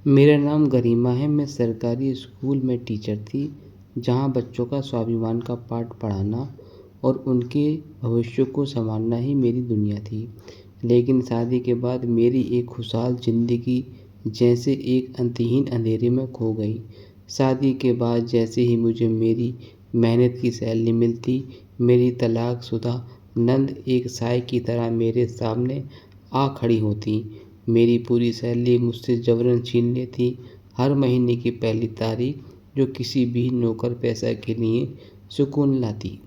मेरा नाम गरिमा है। मैं सरकारी स्कूल में टीचर थी, जहाँ बच्चों का स्वाभिमान का पाठ पढ़ाना और उनके भविष्य को संवारना ही मेरी दुनिया थी। लेकिन शादी के बाद मेरी एक खुशहाल ज़िंदगी जैसे एक अंतहीन अंधेरे में खो गई। शादी के बाद जैसे ही मुझे मेरी मेहनत की सैलरी मिलती, मेरी तलाकशुदा नंद एक साए की तरह मेरे सामने आ खड़ी होती। मेरी पूरी सैलरी मुझसे ज़बरन छीन लेती। हर महीने की पहली तारीख, जो किसी भी नौकर पैसा के लिए सुकून लाती,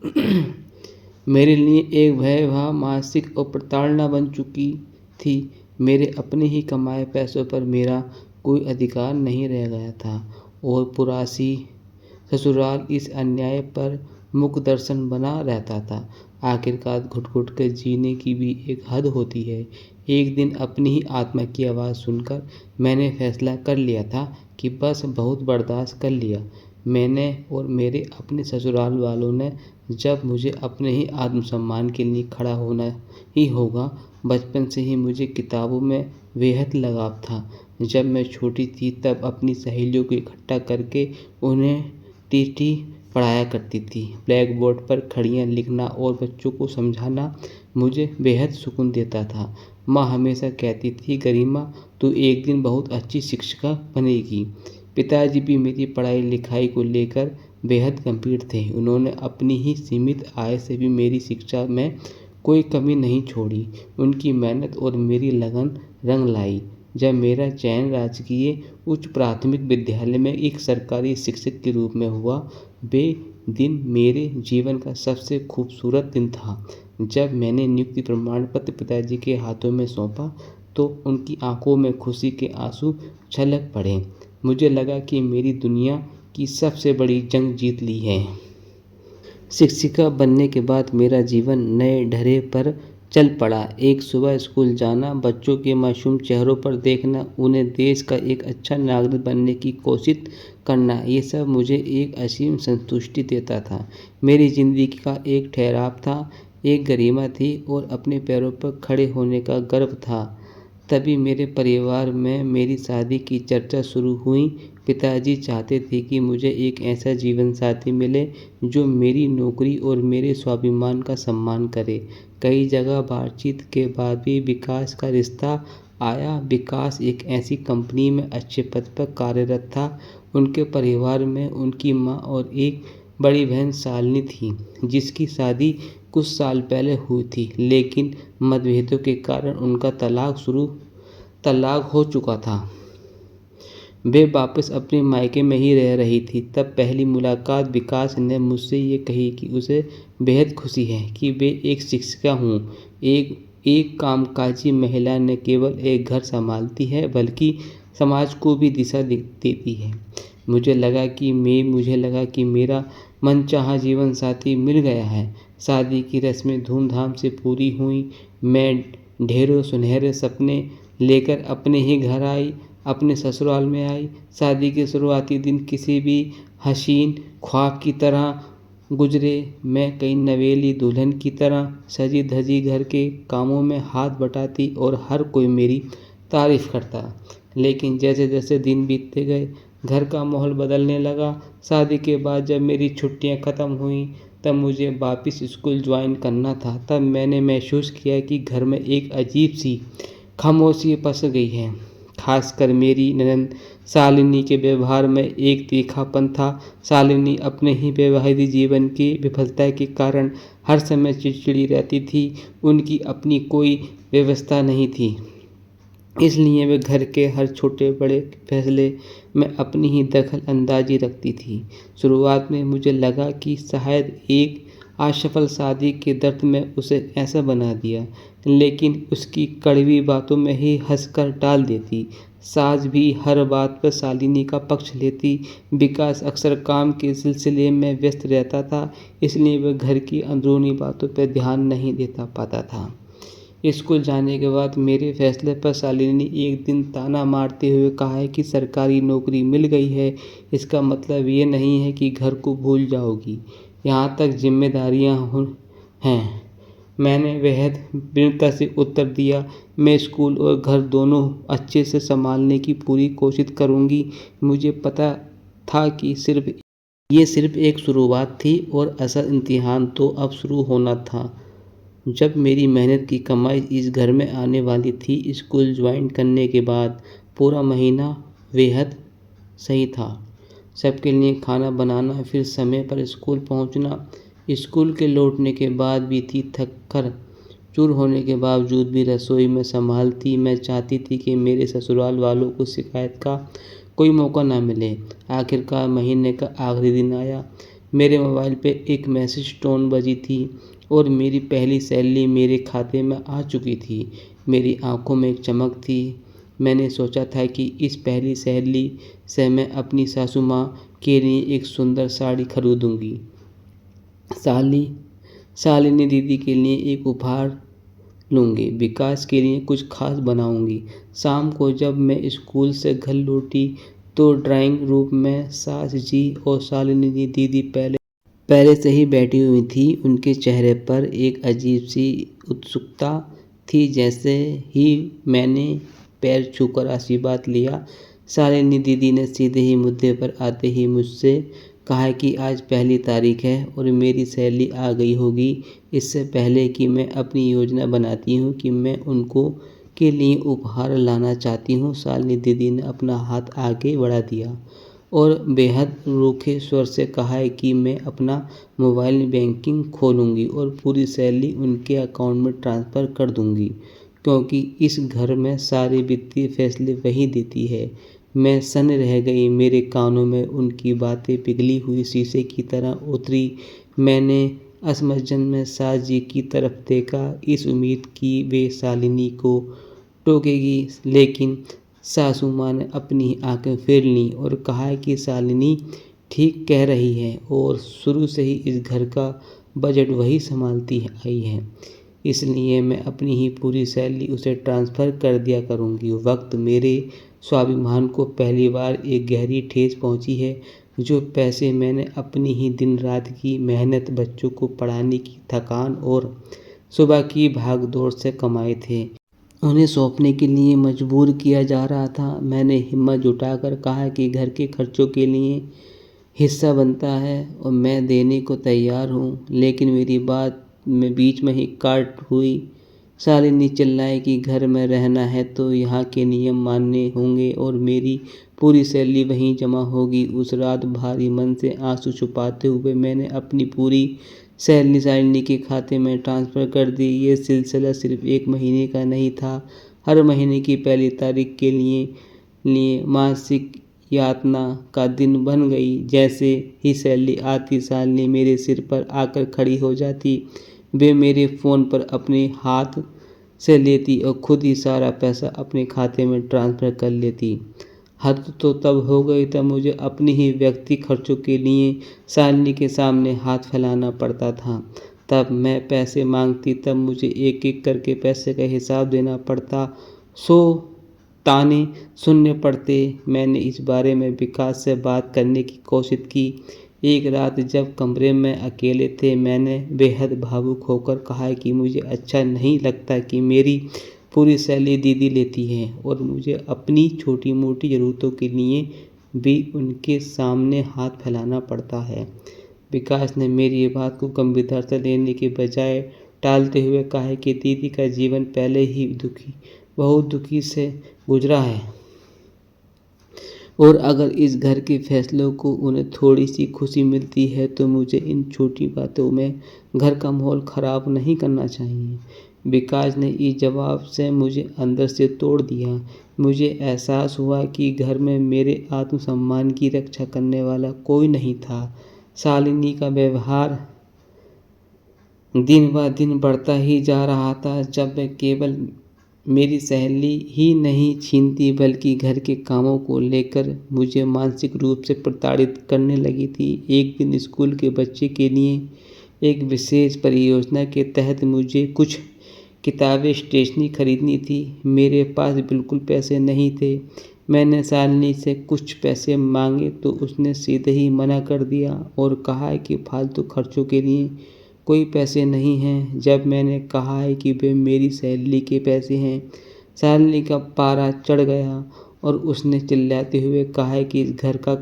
मेरे लिए एक भयावह मानसिक और प्रताड़ना बन चुकी थी। मेरे अपने ही कमाए पैसों पर मेरा कोई अधिकार नहीं रह गया था और पुरासी ससुराल इस अन्याय पर मुख दर्शन बना रहता था। आखिरकार घुट-घुट कर जीने की भी एक हद होती है। एक दिन अपनी ही आत्मा की आवाज़ सुनकर मैंने फैसला कर लिया था कि बस बहुत बर्दाश्त कर लिया। मैंने और मेरे अपने ससुराल वालों ने जब मुझे अपने ही आत्मसम्मान के लिए खड़ा होना ही होगा। बचपन से ही मुझे किताबों में बेहद लगाव था। जब मैं छोटी थी तब अपनी सहेलियों को इकट्ठा करके उन्हें टीटी पढ़ाया करती थी। ब्लैक बोर्ड पर खड़ियाँ लिखना और बच्चों को समझाना मुझे बेहद सुकून देता था। माँ हमेशा कहती थी, गरिमा तू एक दिन बहुत अच्छी शिक्षिका बनेगी। पिताजी भी मेरी पढ़ाई लिखाई को लेकर बेहद गंभीर थे। उन्होंने अपनी ही सीमित आय से भी मेरी शिक्षा में कोई कमी नहीं छोड़ी। उनकी मेहनत और मेरी लगन रंग लाई। जब मेरा चयन राजकीय उच्च प्राथमिक विद्यालय में एक सरकारी शिक्षक के रूप में हुआ, वे दिन मेरे जीवन का सबसे खूबसूरत दिन था। जब मैंने नियुक्ति प्रमाण पत्र पिताजी के हाथों में सौंपा तो उनकी आंखों में खुशी के आंसू छलक पड़े। मुझे लगा कि मेरी दुनिया की सबसे बड़ी जंग जीत ली है। शिक्षिका बनने के बाद मेरा जीवन नए ढर्रे पर चल पड़ा। एक सुबह स्कूल जाना, बच्चों के मासूम चेहरों पर देखना, उन्हें देश का एक अच्छा नागरिक बनने की कोशिश करना, ये सब मुझे एक असीम संतुष्टि देता था। मेरी ज़िंदगी का एक ठहराव था, एक गरिमा थी और अपने पैरों पर खड़े होने का गर्व था। तभी मेरे परिवार में मेरी शादी की चर्चा शुरू हुई। पिताजी चाहते थे कि मुझे एक ऐसा जीवन साथी मिले जो मेरी नौकरी और मेरे स्वाभिमान का सम्मान करे। कई जगह बातचीत के बाद भी विकास का रिश्ता आया। विकास एक ऐसी कंपनी में अच्छे पद पर कार्यरत था। उनके परिवार में उनकी माँ और एक बड़ी बहन शालिनी थी, जिसकी शादी कुछ साल पहले हुई थी, लेकिन मतभेदों के कारण उनका तलाक हो चुका था। वे वापस अपने मायके में ही रह रही थी। तब पहली मुलाकात विकास ने मुझसे ये कही कि उसे बेहद खुशी है कि वे एक शिक्षिका हूँ। एक कामकाजी महिला न केवल एक घर संभालती है बल्कि समाज को भी दिशा देती है। मुझे लगा कि मेरा मनचाहा जीवन साथी मिल गया है। शादी की रस्में धूमधाम से पूरी हुई। मैं ढेरों सुनहरे सपने लेकर अपने ही घर आई, अपने ससुराल में आई। शादी के शुरुआती दिन किसी भी हसीन ख्वाब की तरह गुजरे। मैं कई नवेली दुल्हन की तरह सजी धजी घर के कामों में हाथ बटाती और हर कोई मेरी तारीफ करता। लेकिन जैसे जैसे दिन बीतते गए, घर का माहौल बदलने लगा। शादी के बाद जब मेरी छुट्टियां ख़त्म हुई, तब मुझे वापस स्कूल ज्वाइन करना था। तब मैंने महसूस किया कि घर में एक अजीब सी खामोशी पस गई है। खासकर मेरी ननद शालिनी के व्यवहार में एक तीखापन था। शालिनी अपने ही वैवाहिक जीवन की विफलता के कारण हर समय चिड़चिड़ी रहती थी। उनकी अपनी कोई व्यवस्था नहीं थी, इसलिए वे घर के हर छोटे बड़े फैसले में अपनी ही दखल अंदाजी रखती थी। शुरुआत में मुझे लगा कि शायद एक असफल शादी के दर्द में उसे ऐसा बना दिया, लेकिन उसकी कड़वी बातों में ही हंसकर टाल देती। सास भी हर बात पर शालिनी का पक्ष लेती। विकास अक्सर काम के सिलसिले में व्यस्त रहता था, इसलिए वह घर की अंदरूनी बातों पर ध्यान नहीं देता पाता था। स्कूल जाने के बाद मेरे फैसले पर शालिनी ने एक दिन ताना मारते हुए कहा है कि सरकारी नौकरी मिल गई है, इसका मतलब ये नहीं है कि घर को भूल जाओगी। यहाँ तक जिम्मेदारियाँ हैं। मैंने बेहद विनम्रता से उत्तर दिया, मैं स्कूल और घर दोनों अच्छे से संभालने की पूरी कोशिश करूँगी। मुझे पता था कि ये सिर्फ एक शुरुआत थी और असल इम्तिहान तो अब शुरू होना था। जब मेरी मेहनत की कमाई इस घर में आने वाली थी, स्कूल ज्वाइन करने के बाद पूरा महीना बेहद सही था। सबके लिए खाना बनाना, फिर समय पर स्कूल पहुंचना। स्कूल के लौटने के बाद भी थी थक कर चूर होने के बावजूद भी रसोई में संभालती। मैं चाहती थी कि मेरे ससुराल वालों को शिकायत का कोई मौका ना मिले। आखिरकार महीने का आखिरी दिन आया। मेरे मोबाइल पे एक मैसेज टोन बजी थी और मेरी पहली सैलरी मेरे खाते में आ चुकी थी। मेरी आंखों में एक चमक थी। मैंने सोचा था कि इस पहली सैलरी से मैं अपनी सासू माँ के लिए एक सुंदर साड़ी खरीदूंगी, शालिनी दीदी के लिए एक उपहार लूँगी, विकास के लिए कुछ खास बनाऊंगी। शाम को जब मैं स्कूल से घर लौटी तो ड्राइंग रूम में सास जी और शालिनी दीदी पहले से ही बैठी हुई थी। उनके चेहरे पर एक अजीब सी उत्सुकता थी। जैसे ही मैंने पैर छूकर आशीर्वाद लिया, शालिनी दीदी ने सीधे ही मुद्दे पर आते ही मुझसे कहा कि आज पहली तारीख है और मेरी सैलरी आ गई होगी। इससे पहले कि मैं अपनी योजना बनाती हूँ कि मैं उनको के लिए उपहार लाना चाहती हूँ, शालिनी दीदी ने अपना हाथ आगे बढ़ा दिया और बेहद रूखे स्वर से कहा है कि मैं अपना मोबाइल बैंकिंग खोलूँगी और पूरी सैलरी उनके अकाउंट में ट्रांसफ़र कर दूँगी, क्योंकि इस घर में सारे वित्तीय फैसले वही देती है। मैं सन्न रह गई। मेरे कानों में उनकी बातें पिघली हुई शीशे की तरह उतरी। मैंने असमंजस में सास जी की तरफ देखा, इस उम्मीद की वे शालिनी को टोकेगी, लेकिन सासू माँ ने अपनी आंखें फेर लीं और कहा कि शालिनी ठीक कह रही है और शुरू से ही इस घर का बजट वही संभालती आई है, इसलिए मैं अपनी ही पूरी सैलरी उसे ट्रांसफ़र कर दिया करूँगी। वक्त मेरे स्वाभिमान को पहली बार एक गहरी ठेस पहुँची है। जो पैसे मैंने अपनी ही दिन रात की मेहनत, बच्चों को पढ़ाने की थकान और सुबह की भाग दौड़ से कमाए थे, उन्हें सौंपने के लिए मजबूर किया जा रहा था। मैंने हिम्मत जुटाकर कहा कि घर के खर्चों के लिए हिस्सा बनता है और मैं देने को तैयार हूँ, लेकिन मेरी बात में बीच में ही काट हुई। शालिनी चिल्लाई कि घर में रहना है तो यहाँ के नियम मानने होंगे और मेरी पूरी सैलरी वहीं जमा होगी। उस रात भारी मन से आंसू छुपाते हुए मैंने अपनी पूरी सैलरी शालिनी के खाते में ट्रांसफ़र कर दी। ये सिलसिला सिर्फ एक महीने का नहीं था। हर महीने की पहली तारीख के लिए मासिक यातना का दिन बन गई। जैसे ही सैलरी आती, शालिनी मेरे सिर पर आकर खड़ी हो जाती। वे मेरे फ़ोन पर अपने हाथ से लेती और खुद ही सारा पैसा अपने खाते में ट्रांसफ़र कर लेती। हद तो तब हो गई तब मुझे अपने ही व्यक्ति खर्चों के लिए शालिनी के सामने हाथ फैलाना पड़ता था। तब मैं पैसे मांगती तब मुझे एक एक करके पैसे का हिसाब देना पड़ता, 100 ताने सुनने पड़ते। मैंने इस बारे में विकास से बात करने की कोशिश की। एक रात जब कमरे में अकेले थे, मैंने बेहद भावुक होकर कहा कि मुझे अच्छा नहीं लगता कि मेरी पूरी सैलरी दीदी लेती है और मुझे अपनी छोटी मोटी ज़रूरतों के लिए भी उनके सामने हाथ फैलाना पड़ता है। विकास ने मेरी ये बात को गंभीरता से लेने के बजाय टालते हुए कहा कि दीदी का जीवन पहले ही बहुत दुखी से गुजरा है और अगर इस घर के फैसलों को उन्हें थोड़ी सी खुशी मिलती है तो मुझे इन छोटी बातों में घर का माहौल ख़राब नहीं करना चाहिए। विकास ने इस जवाब से मुझे अंदर से तोड़ दिया। मुझे एहसास हुआ कि घर में मेरे आत्मसम्मान की रक्षा करने वाला कोई नहीं था। शालिनी का व्यवहार दिन ब दिन बढ़ता ही जा रहा था। जब मैं केवल मेरी सैलरी ही नहीं छीनती बल्कि घर के कामों को लेकर मुझे मानसिक रूप से प्रताड़ित करने लगी थी। एक दिन स्कूल के बच्चे के लिए एक विशेष परियोजना के तहत मुझे कुछ किताबें, स्टेशनरी खरीदनी थी। मेरे पास बिल्कुल पैसे नहीं थे। मैंने शालिनी से कुछ पैसे मांगे तो उसने सीधे ही मना कर दिया और कहा कि फालतू खर्चों के लिए कोई पैसे नहीं हैं। जब मैंने कहा है कि वे मेरी सैलरी के पैसे हैं, सैलरी का पारा चढ़ गया और उसने चिल्लाते हुए कहा है कि इस घर का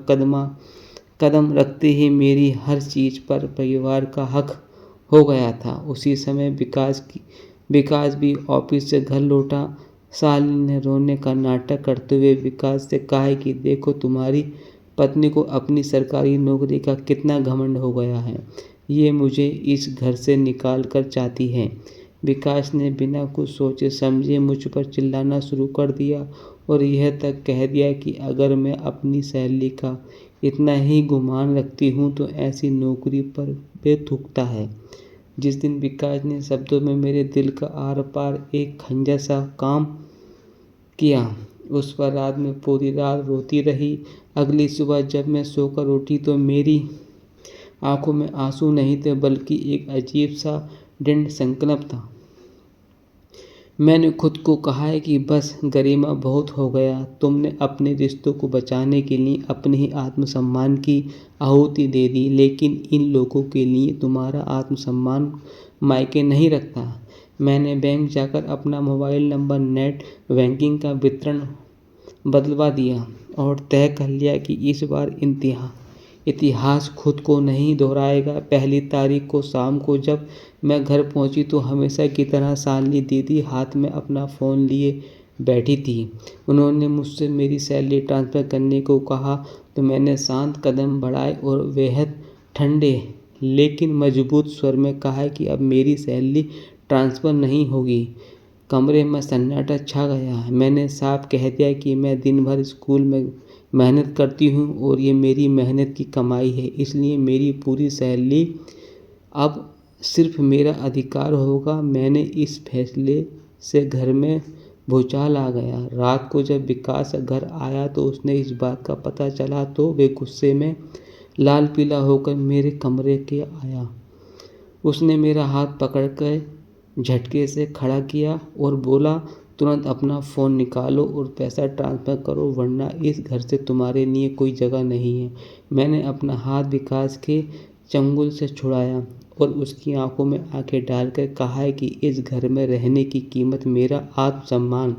कदम रखते ही मेरी हर चीज़ पर परिवार का हक हो गया था। उसी समय विकास भी ऑफिस से घर लौटा। शालिनी ने रोने का नाटक करते हुए विकास से कहा है कि देखो, तुम्हारी पत्नी को अपनी सरकारी नौकरी का कितना घमंड हो गया है। ये मुझे इस घर से निकाल कर चाहती है। विकास ने बिना कुछ सोचे समझे मुझ पर चिल्लाना शुरू कर दिया और यह तक कह दिया कि अगर मैं अपनी सैलरी का इतना ही गुमान रखती हूँ तो ऐसी नौकरी पर वे थूकता है। जिस दिन विकास ने शब्दों में मेरे दिल का आर पार एक खंजर सा काम किया, उस पर रात में पूरी रात रोती रही। अगली सुबह जब मैं सोकर उठी तो मेरी आंखों में आंसू नहीं थे, बल्कि एक अजीब सा दृढ़ संकल्प था। मैंने खुद को कहा है कि बस गरिमा, बहुत हो गया। तुमने अपने रिश्तों को बचाने के लिए अपने ही आत्मसम्मान की आहुति दे दी, लेकिन इन लोगों के लिए तुम्हारा आत्मसम्मान मायके नहीं रखता। मैंने बैंक जाकर अपना मोबाइल नंबर, नेट बैंकिंग का विवरण बदलवा दिया और तय कर लिया कि इस बार इतिहास खुद को नहीं दोहराएगा। पहली तारीख को शाम को जब मैं घर पहुंची तो हमेशा की तरह शालिनी दीदी हाथ में अपना फ़ोन लिए बैठी थी। उन्होंने मुझसे मेरी सैलरी ट्रांसफ़र करने को कहा तो मैंने शांत कदम बढ़ाए और बेहद ठंडे लेकिन मजबूत स्वर में कहा कि अब मेरी सैलरी ट्रांसफ़र नहीं होगी। कमरे में सन्नाटा छा गया। मैंने साफ कह दिया कि मैं दिन भर स्कूल में मेहनत करती हूँ और ये मेरी मेहनत की कमाई है, इसलिए मेरी पूरी सैलरी अब सिर्फ मेरा अधिकार होगा। मैंने इस फैसले से घर में भूचाल आ गया। रात को जब विकास घर आया तो उसने इस बात का पता चला तो वे गुस्से में लाल पीला होकर मेरे कमरे के आया। उसने मेरा हाथ पकड़कर झटके से खड़ा किया और बोला, तुरंत अपना फ़ोन निकालो और पैसा ट्रांसफ़र करो, वरना इस घर से तुम्हारे लिए कोई जगह नहीं है। मैंने अपना हाथ विकास के चंगुल से छुड़ाया और उसकी आंखों में आंखें डालकर कहा है कि इस घर में रहने की कीमत मेरा आत्मसम्मान,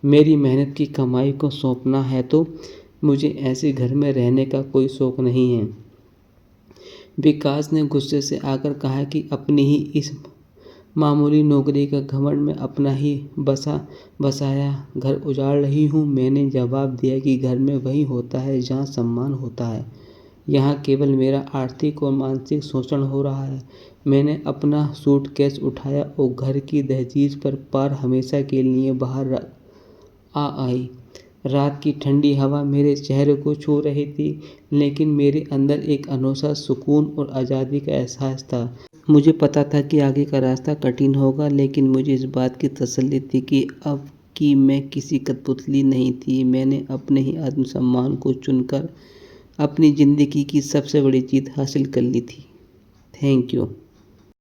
मेरी मेहनत की कमाई को सौंपना है, तो मुझे ऐसे घर में रहने का कोई शौक़ नहीं है। विकास ने गुस्से से आकर कहा कि अपनी ही इस मामूली नौकरी का घमंड में अपना ही बसाया घर उजाड़ रही हूँ। मैंने जवाब दिया कि घर में वही होता है जहाँ सम्मान होता है, यहाँ केवल मेरा आर्थिक और मानसिक शोषण हो रहा है। मैंने अपना सूटकेस उठाया और घर की दहलीज पर पार हमेशा के लिए बाहर आई। रात की ठंडी हवा मेरे चेहरे को छू रही थी, लेकिन मेरे अंदर एक अनोखा सुकून और आज़ादी का एहसास था। मुझे पता था कि आगे का रास्ता कठिन होगा, लेकिन मुझे इस बात की तसल्ली थी कि अब कि मैं किसी कठपुतली नहीं थी। मैंने अपने ही आत्मसम्मान को चुनकर अपनी ज़िंदगी की सबसे बड़ी जीत हासिल कर ली थी। Thank you.